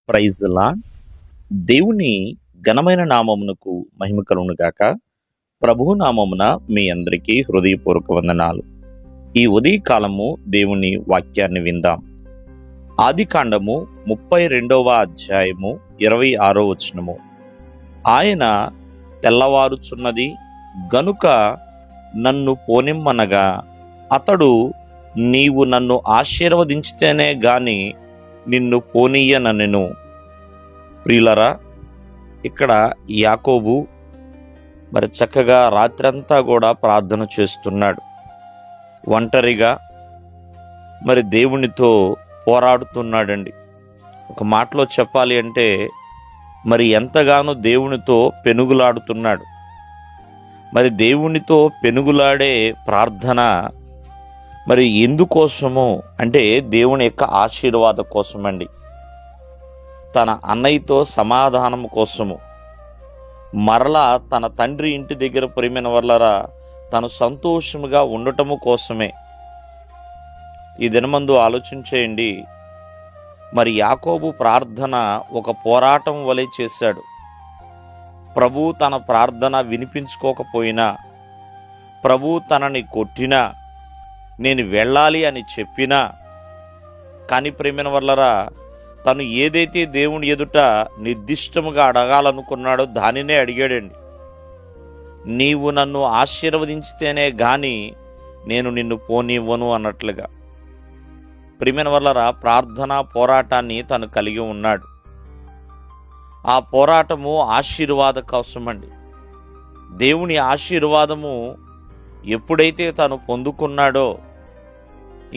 Praise lord. దేవుని ఘనమైన నామమునకు మహిమ కలుగును గాక. ప్రభువు నామమున మీ అందరికీ హృదయపూర్వక వందనాలు. ఈ ఉదయకాలము దేవుని వాక్యాన్ని విందాం. ఆదికాండము 32వ అధ్యాయము 26వ వచనము. ఆయన తెల్లవారుచున్నది గనుక నన్ను పోనిమ్మనగా అతడు, నీవు నన్ను ఆశీర్వదించితేనే గాని నిన్ను పోనీయనెను. ప్రియులరా, ఇక్కడ యాకోబు మరి చక్కగా రాత్రంతా కూడా ప్రార్థన చేస్తున్నాడు. ఒంటరిగా మరి దేవునితో పోరాడుతున్నాడండి. ఒక మాటలో చెప్పాలి అంటే మరి ఎంతగానో దేవునితో పెనుగులాడుతున్నాడు. మరి దేవునితో పెనుగులాడే ప్రార్థన మరి ఎందుకోసము అంటే దేవుని యొక్క ఆశీర్వాద కోసమండి. తన అన్నయ్యతో సమాధానం కోసము, మరలా తన తండ్రి ఇంటి దగ్గర ప్రేమైన వల్లరా తను సంతోషముగా ఉండటము కోసమే. ఈ దినమందు ఆలోచించేయండి. మరి యాకోబు ప్రార్థన ఒక పోరాటం వలె చేశాడు. ప్రభు తన ప్రార్థన వినిపించుకోకపోయినా, ప్రభు తనని కొట్టినా, నేను వెళ్ళాలి అని చెప్పినా, కానీ ప్రేమైన వల్లరా తను ఏదైతే దేవుని ఎదుట నిర్దిష్టముగా అడగాలనుకున్నాడో దానినే అడిగాడండి. నీవు నన్ను ఆశీర్వదించితేనే గాని నేను నిన్ను పోనివ్వను అన్నట్లుగా. ప్రియమైన వల్లరా ప్రార్థనా పోరాటాన్ని తను కలిగి ఉన్నాడు. ఆ పోరాటము ఆశీర్వాద కోసమండి. దేవుని ఆశీర్వాదము ఎప్పుడైతే తను పొందుకున్నాడో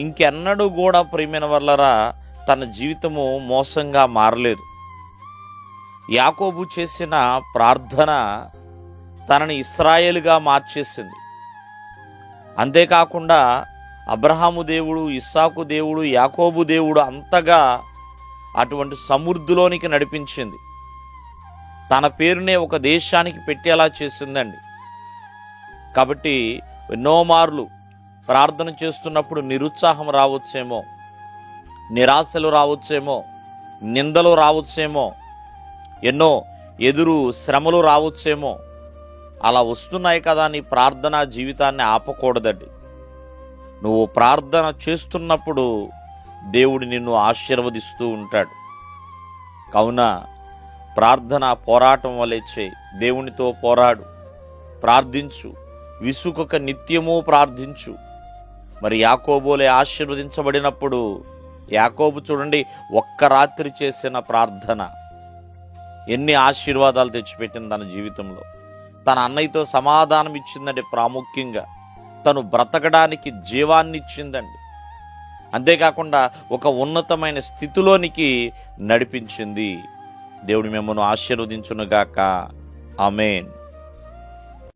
ఇంకెన్నడూ కూడా ప్రియమైన వల్లరా తన జీవితము మోసంగా మారలేదు. యాకోబు చేసిన ప్రార్థన తనని ఇశ్రాయేలుగా మార్చేసింది. అంతేకాకుండా అబ్రహాము దేవుడు, ఇస్సాకు దేవుడు, యాకోబు దేవుడు అంతగా అటువంటి సమృద్ధిలోనికి నడిపించింది. తన పేరునే ఒక దేశానికి పెట్టేలా చేసిందండి. కాబట్టి ఎన్నో మార్లు ప్రార్థన చేస్తున్నప్పుడు నిరుత్సాహం రావచ్చేమో, నిరాశలు రావచ్చేమో, నిందలు రావచ్చేమో, ఎన్నో ఎదురు శ్రమలు రావచ్చేమో. అలా వస్తున్నాయి కదా, నీ ప్రార్థనా జీవితాన్ని ఆపకూడదండి. నువ్వు ప్రార్థన చేస్తున్నప్పుడు దేవుడు నిన్ను ఆశీర్వదిస్తూ ఉంటాడు. కావున ప్రార్థన పోరాటం వలె చేయి. దేవునితో పోరాడు, ప్రార్థించు, విసుకక నిత్యము ప్రార్థించు. మరి యాకోబోలే ఆశీర్వదించబడినప్పుడు యాకోబు చూడండి, ఒక్క రాత్రి చేసిన ప్రార్థన ఎన్ని ఆశీర్వాదాలు తెచ్చిపెట్టింది తన జీవితంలో. తన అన్నయ్యతో సమాధానం ఇచ్చిందండి. ప్రాముఖ్యంగా తను బ్రతకడానికి జీవాన్ని ఇచ్చిందండి. అంతేకాకుండా ఒక ఉన్నతమైన స్థితిలోనికి నడిపించింది. దేవుడు మిమ్మల్ని ఆశీర్వదించునుగాక. ఆమేన్.